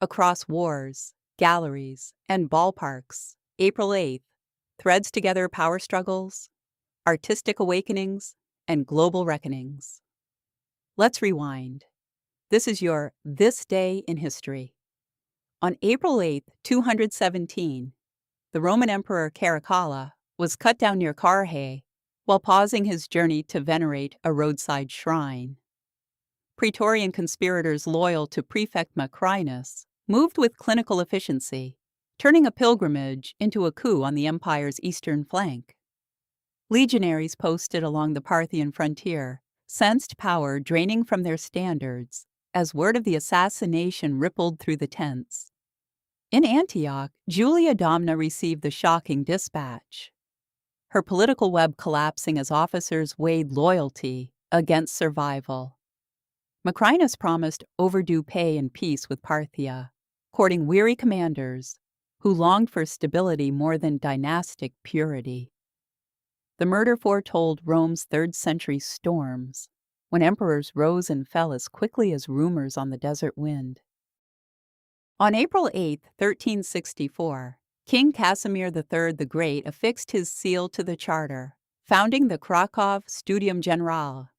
Across wars, galleries, and ballparks, April 8th threads together power struggles, artistic awakenings, and global reckonings. Let's rewind. This is your This Day in History. On April 8th, 217, the Roman Emperor Caracalla was cut down near Carrhae while pausing his journey to venerate a roadside shrine. Praetorian conspirators loyal to Prefect Macrinus moved with clinical efficiency, turning a pilgrimage into a coup on the empire's eastern flank. Legionaries posted along the Parthian frontier sensed power draining from their standards as word of the assassination rippled through the tents. In Antioch, Julia Domna received the shocking dispatch, her political web collapsing as officers weighed loyalty against survival. Macrinus promised overdue pay and peace with Parthia, courting weary commanders who longed for stability more than dynastic purity. The murder foretold Rome's 3rd century storms, when emperors rose and fell as quickly as rumors on the desert wind. On April 8, 1364, King Casimir III the Great affixed his seal to the charter, founding the Krakow Studium Generale.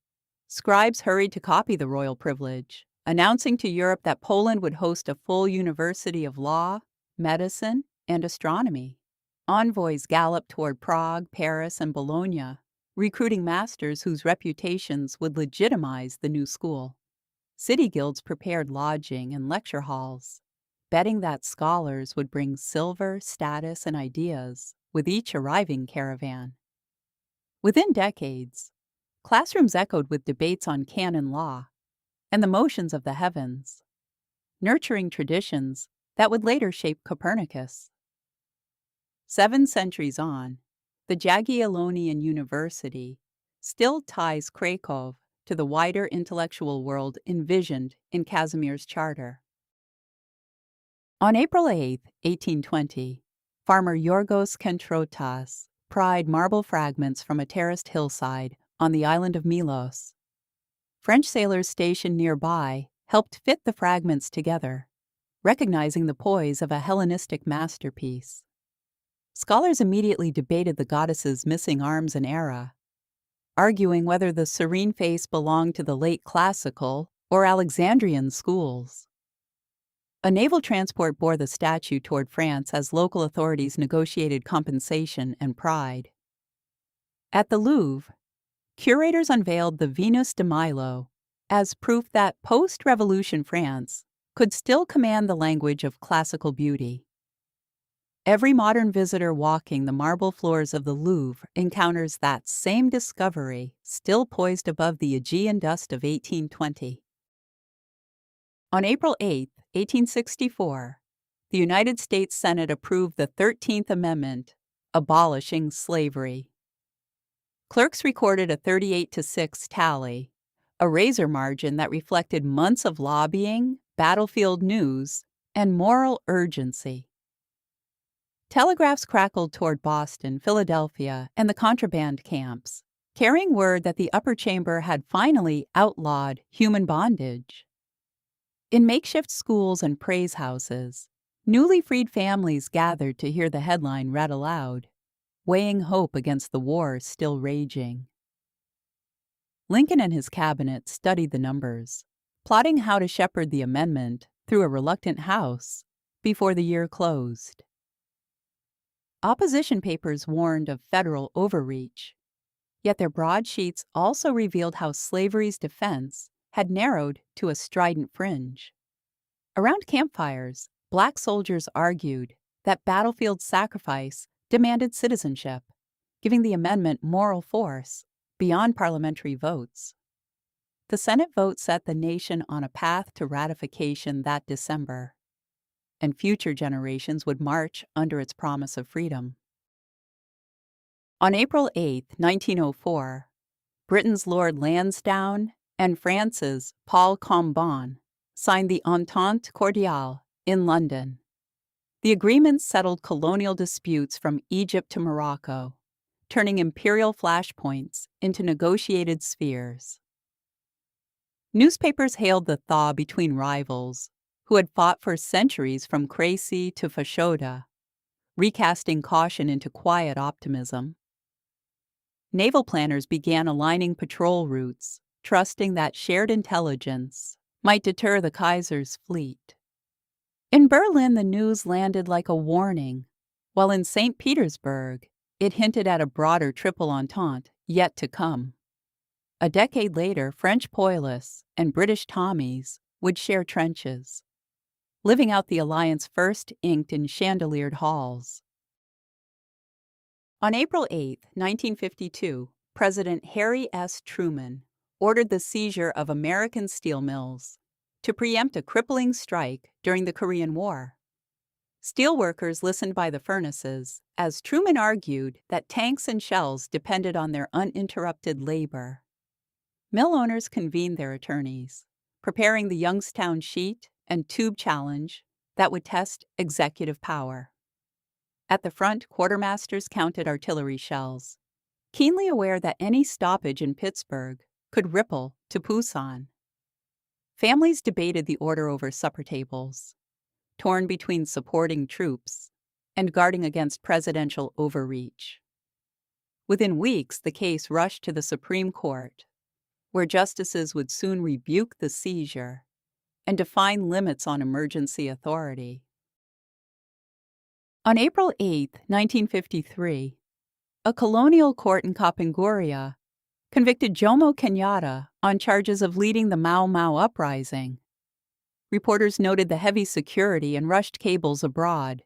Scribes hurried to copy the royal privilege, announcing to Europe that Poland would host a full university of law, medicine, and astronomy. Envoys galloped toward Prague, Paris, and Bologna, recruiting masters whose reputations would legitimize the new school. City guilds prepared lodging and lecture halls, betting that scholars would bring silver, status, and ideas with each arriving caravan. Within decades, classrooms echoed with debates on canon law and the motions of the heavens, nurturing traditions that would later shape Copernicus. 7 centuries on, the Jagiellonian University still ties Krakow to the wider intellectual world envisioned in Casimir's charter. On April 8, 1820, farmer Yorgos Kentrotas pried marble fragments from a terraced hillside on the island of Milos. French sailors stationed nearby helped fit the fragments together, recognizing the poise of a Hellenistic masterpiece. Scholars immediately debated the goddess's missing arms and era, arguing whether the serene face belonged to the late classical or Alexandrian schools. A naval transport bore the statue toward France as local authorities negotiated compensation and pride. At the Louvre, curators unveiled the Venus de Milo as proof that post-revolution France could still command the language of classical beauty. Every modern visitor walking the marble floors of the Louvre encounters that same discovery still poised above the Aegean dust of 1820. On April 8, 1864, the United States Senate approved the 13th Amendment, abolishing slavery. Clerks recorded a 38-6 tally, a razor margin that reflected months of lobbying, battlefield news, and moral urgency. Telegraphs crackled toward Boston, Philadelphia, and the contraband camps, carrying word that the upper chamber had finally outlawed human bondage. In makeshift schools and praise houses, newly freed families gathered to hear the headline read aloud, weighing hope against the war still raging. Lincoln and his cabinet studied the numbers, plotting how to shepherd the amendment through a reluctant House before the year closed. Opposition papers warned of federal overreach, yet their broadsheets also revealed how slavery's defense had narrowed to a strident fringe. Around campfires, Black soldiers argued that battlefield sacrifice demanded citizenship, giving the amendment moral force beyond parliamentary votes. The Senate vote set the nation on a path to ratification that December, and future generations would march under its promise of freedom. On April 8, 1904, Britain's Lord Lansdowne and France's Paul Combon signed the Entente Cordiale in London. The agreement settled colonial disputes from Egypt to Morocco, turning imperial flashpoints into negotiated spheres. Newspapers hailed the thaw between rivals, who had fought for centuries from Crécy to Fashoda, recasting caution into quiet optimism. Naval planners began aligning patrol routes, trusting that shared intelligence might deter the Kaiser's fleet. In Berlin, the news landed like a warning, while in St. Petersburg, it hinted at a broader triple entente yet to come. A decade later, French Poilus and British Tommies would share trenches, living out the alliance first inked in chandeliered halls. On April 8, 1952, President Harry S. Truman ordered the seizure of American steel mills to preempt a crippling strike during the Korean War. Steelworkers listened by the furnaces as Truman argued that tanks and shells depended on their uninterrupted labor. Mill owners convened their attorneys, preparing the Youngstown Sheet and Tube Challenge that would test executive power. At the front, quartermasters counted artillery shells, keenly aware that any stoppage in Pittsburgh could ripple to Pusan. Families debated the order over supper tables, torn between supporting troops and guarding against presidential overreach. Within weeks, the case rushed to the Supreme Court, where justices would soon rebuke the seizure and define limits on emergency authority. On April 8, 1953, a colonial court in Kapenguria convicted Jomo Kenyatta on charges of leading the Mau Mau uprising. Reporters noted the heavy security and rushed cables abroad,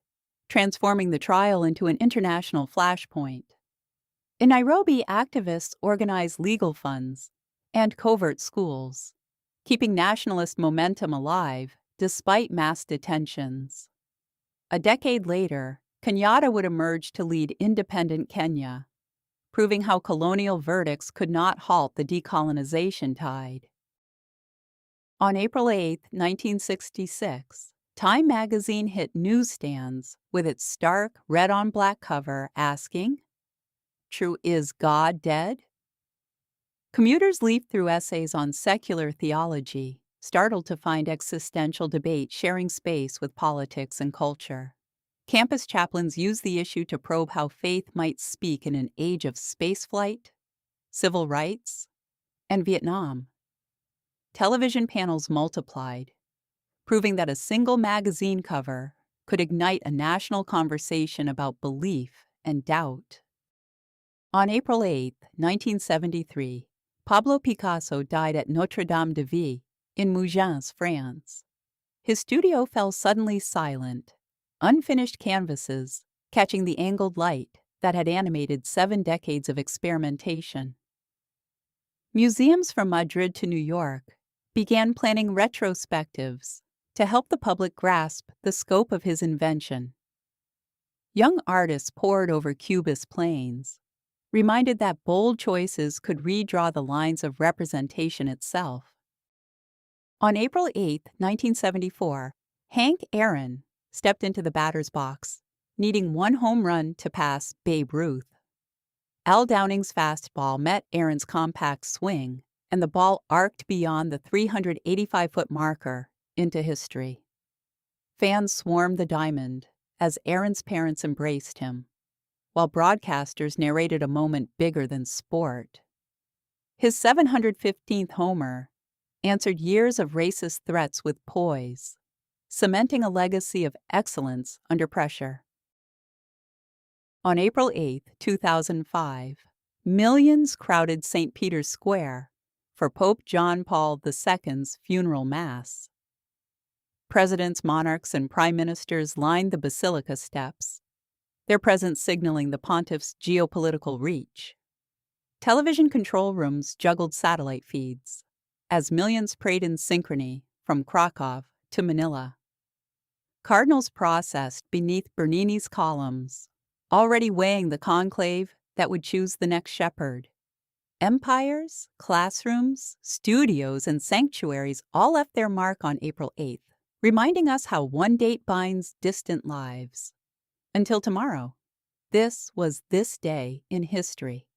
transforming the trial into an international flashpoint. In Nairobi, activists organized legal funds and covert schools, keeping nationalist momentum alive despite mass detentions. A decade later, Kenyatta would emerge to lead independent Kenya, proving how colonial verdicts could not halt the decolonization tide. On April 8, 1966, Time magazine hit newsstands with its stark red-on-black cover asking, "True, is God dead?" Commuters leafed through essays on secular theology, startled to find existential debate sharing space with politics and culture. Campus chaplains used the issue to probe how faith might speak in an age of spaceflight, civil rights, and Vietnam. Television panels multiplied, proving that a single magazine cover could ignite a national conversation about belief and doubt. On April 8, 1973, Pablo Picasso died at Notre-Dame-de-Vie in Mougins, France. His studio fell suddenly silent, unfinished canvases catching the angled light that had animated 7 decades of experimentation. Museums from Madrid to New York began planning retrospectives to help the public grasp the scope of his invention. Young artists pored over Cubist planes, reminded that bold choices could redraw the lines of representation itself. On April 8, 1974, Hank Aaron stepped into the batter's box, needing 1 home run to pass Babe Ruth. Al Downing's fastball met Aaron's compact swing, and the ball arced beyond the 385-foot marker into history. Fans swarmed the diamond as Aaron's parents embraced him, while broadcasters narrated a moment bigger than sport. His 715th homer answered years of racist threats with poise, cementing a legacy of excellence under pressure. On April 8, 2005, millions crowded St. Peter's Square for Pope John Paul II's funeral mass. Presidents, monarchs, and prime ministers lined the basilica steps, their presence signaling the pontiff's geopolitical reach. Television control rooms juggled satellite feeds as millions prayed in synchrony from Krakow to Manila. Cardinals processed beneath Bernini's columns, already weighing the conclave that would choose the next shepherd. Empires, classrooms, studios, and sanctuaries all left their mark on April 8th, reminding us how one date binds distant lives. Until tomorrow, this was This Day in History.